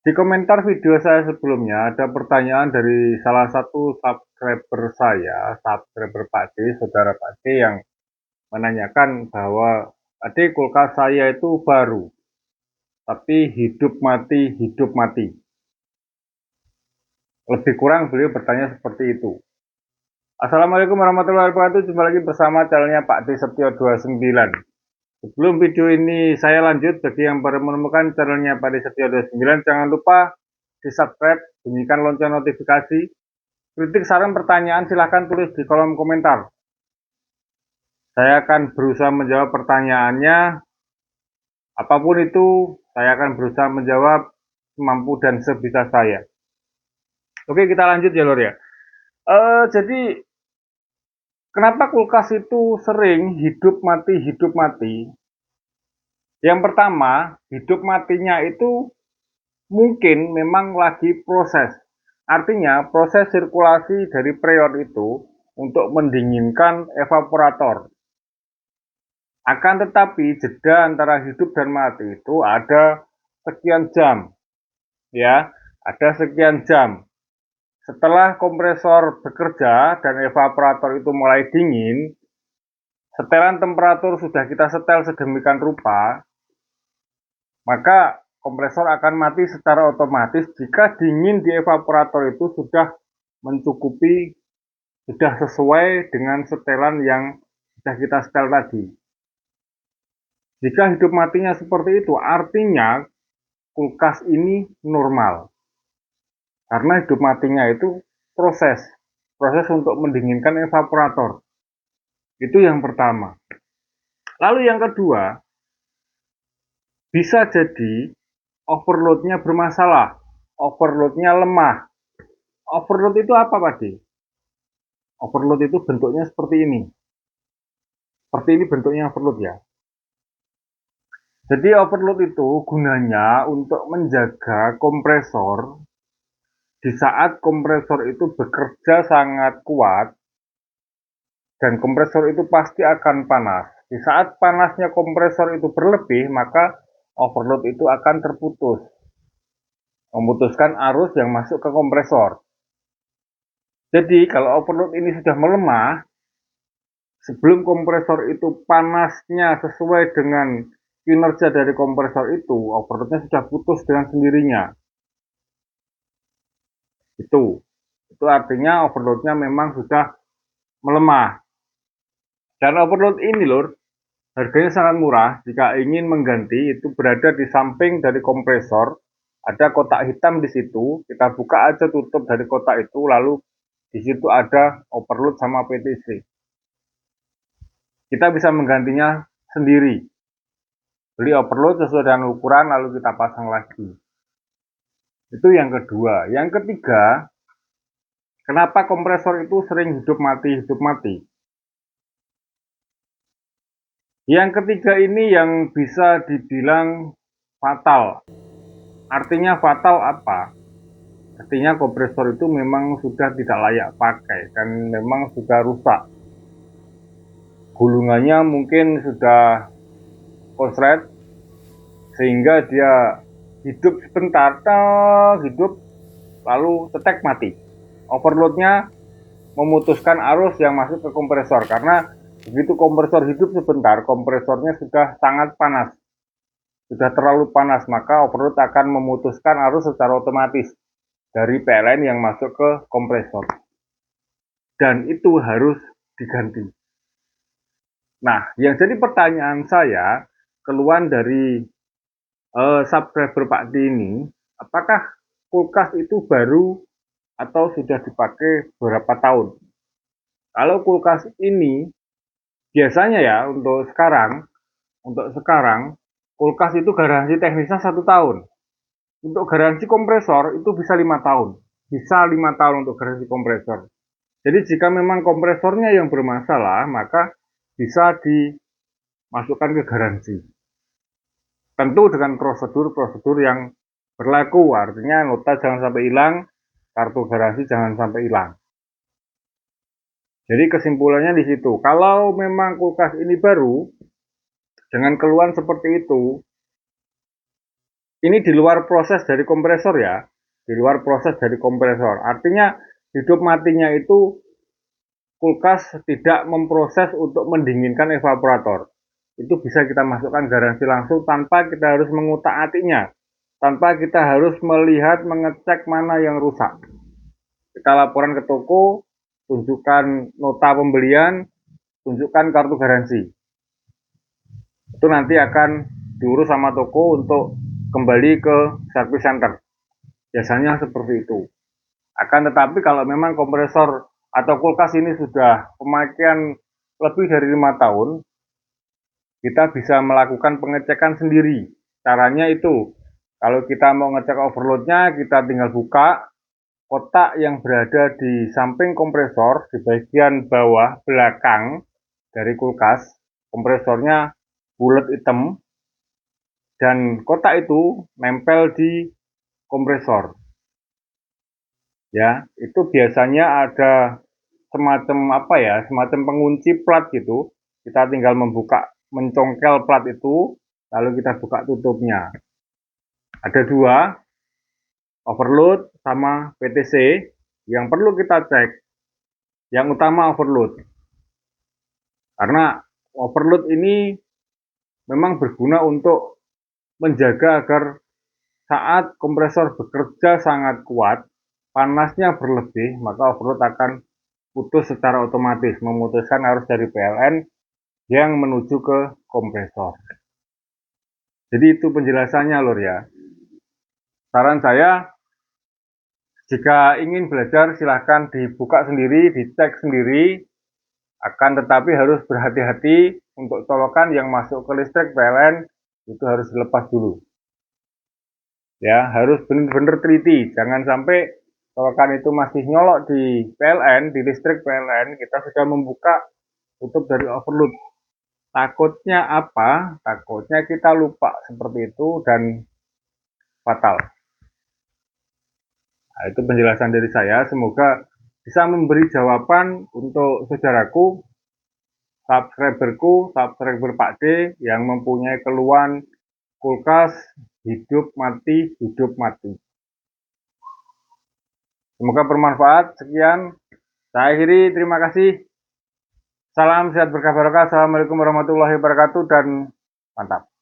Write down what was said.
Di komentar video saya sebelumnya ada pertanyaan dari salah satu subscriber Pak D, saudara Pak D yang menanyakan bahwa adik kulkas saya itu baru, tapi hidup mati. Lebih kurang beliau bertanya seperti itu. Assalamualaikum warahmatullahi wabarakatuh. Jumpa lagi bersama channelnya Pak D Setio 29. Sebelum video ini saya lanjut, bagi yang baru menemukan channelnya Pak D Setio 29, jangan lupa di subscribe, bunyikan lonceng notifikasi. Kritik, saran, pertanyaan silahkan tulis di kolom komentar. Saya akan berusaha menjawab pertanyaannya. Apapun itu, saya akan berusaha menjawab semampu dan sebisa saya. Oke, kita lanjut ya Lor ya. Jadi kenapa kulkas itu sering hidup mati? Yang pertama, hidup matinya itu mungkin memang lagi proses. Artinya proses sirkulasi dari freon itu untuk mendinginkan evaporator. Akan tetapi jeda antara hidup dan mati itu ada sekian jam. Ya, ada sekian jam. Setelah kompresor bekerja dan evaporator itu mulai dingin, setelan temperatur sudah kita setel sedemikian rupa, maka kompresor akan mati secara otomatis jika dingin di evaporator itu sudah mencukupi, sudah sesuai dengan setelan yang sudah kita setel tadi. Jika hidup matinya seperti itu, artinya kulkas ini normal. Karena hidup matinya itu proses untuk mendinginkan evaporator. Itu yang pertama. Lalu yang kedua, bisa jadi overloadnya bermasalah, overloadnya lemah. Overload itu apa, Pak D? Overload itu bentuknya seperti ini. Seperti ini bentuknya overload ya. Jadi overload itu gunanya untuk menjaga kompresor di saat kompresor itu bekerja sangat kuat, dan kompresor itu pasti akan panas. Di saat panasnya kompresor itu berlebih, maka overload itu akan terputus, memutuskan arus yang masuk ke kompresor. Jadi kalau overload ini sudah melemah, sebelum kompresor itu panasnya sesuai dengan kinerja dari kompresor itu, overloadnya sudah putus dengan sendirinya. Itu artinya overloadnya memang sudah melemah. Dan overload ini lor, harganya sangat murah. Jika ingin mengganti, itu berada di samping dari kompresor. Ada kotak hitam di situ. Kita buka aja tutup dari kotak itu, lalu di situ ada overload sama PTC. Kita bisa menggantinya sendiri. Beli overload sesuai dengan ukuran, lalu kita pasang lagi. Itu yang kedua. Yang ketiga, kenapa kompresor itu sering hidup mati? Yang ketiga ini yang bisa dibilang fatal. Artinya fatal apa? Artinya kompresor itu memang sudah tidak layak pakai dan memang sudah rusak. Gulungannya mungkin sudah konslet sehingga dia hidup sebentar, hidup lalu cetek mati. Overloadnya memutuskan arus yang masuk ke kompresor karena begitu kompresor hidup sebentar, kompresornya sudah sangat panas, sudah terlalu panas, maka overload akan memutuskan arus secara otomatis dari PLN yang masuk ke kompresor, dan itu harus diganti. Nah, yang jadi pertanyaan saya, keluhan dari subscriber Pak D ini, apakah kulkas itu baru atau sudah dipakai beberapa tahun? Kalau kulkas ini biasanya ya untuk sekarang kulkas itu garansi teknisnya 1 tahun. Untuk garansi kompresor itu bisa 5 tahun. Bisa 5 tahun untuk garansi kompresor. Jadi jika memang kompresornya yang bermasalah, maka bisa dimasukkan ke garansi. Tentu dengan prosedur-prosedur yang berlaku, artinya nota jangan sampai hilang, kartu garansi jangan sampai hilang. Jadi kesimpulannya di situ. Kalau memang kulkas ini baru, dengan keluhan seperti itu, ini di luar proses dari kompresor ya, di luar proses dari kompresor. Artinya hidup matinya itu kulkas tidak memproses untuk mendinginkan evaporator. Itu bisa kita masukkan garansi langsung tanpa kita harus mengutak-atiknya, tanpa kita harus melihat, mengecek mana yang rusak. Kita laporan ke toko, tunjukkan nota pembelian, tunjukkan kartu garansi. Itu nanti akan diurus sama toko untuk kembali ke service center. Biasanya seperti itu. Akan tetapi kalau memang kompresor atau kulkas ini sudah pemakaian lebih dari 5 tahun, kita bisa melakukan pengecekan sendiri. Caranya itu, kalau kita mau ngecek overloadnya, kita tinggal buka kotak yang berada di samping kompresor, di bagian bawah belakang dari kulkas. Kompresornya bulat hitam, dan kotak itu nempel di kompresor. Ya, itu biasanya ada semacam pengunci plat gitu. Kita tinggal mencongkel plat itu, lalu kita buka tutupnya. Ada dua, overload sama PTC, yang perlu kita cek. Yang utama overload. Karena overload ini memang berguna untuk menjaga agar saat kompresor bekerja sangat kuat, panasnya berlebih, maka overload akan putus secara otomatis, memutuskan arus dari PLN yang menuju ke kompresor. Jadi itu penjelasannya lur ya. Saran saya, jika ingin belajar silahkan dibuka sendiri, dicek sendiri, akan tetapi harus berhati-hati untuk colokan yang masuk ke listrik PLN itu harus dilepas dulu. Ya, harus benar-benar teliti, jangan sampai colokan itu masih nyolok di PLN, di listrik PLN, kita sudah membuka tutup dari overload. Takutnya apa? Takutnya kita lupa seperti itu dan fatal. Nah, itu penjelasan dari saya, semoga bisa memberi jawaban untuk saudaraku, subscriber Pak D yang mempunyai keluhan kulkas hidup mati. Semoga bermanfaat. Sekian, saya akhiri. Terima kasih. Salam sehat berkah barokah. Assalamualaikum warahmatullahi wabarakatuh dan mantap.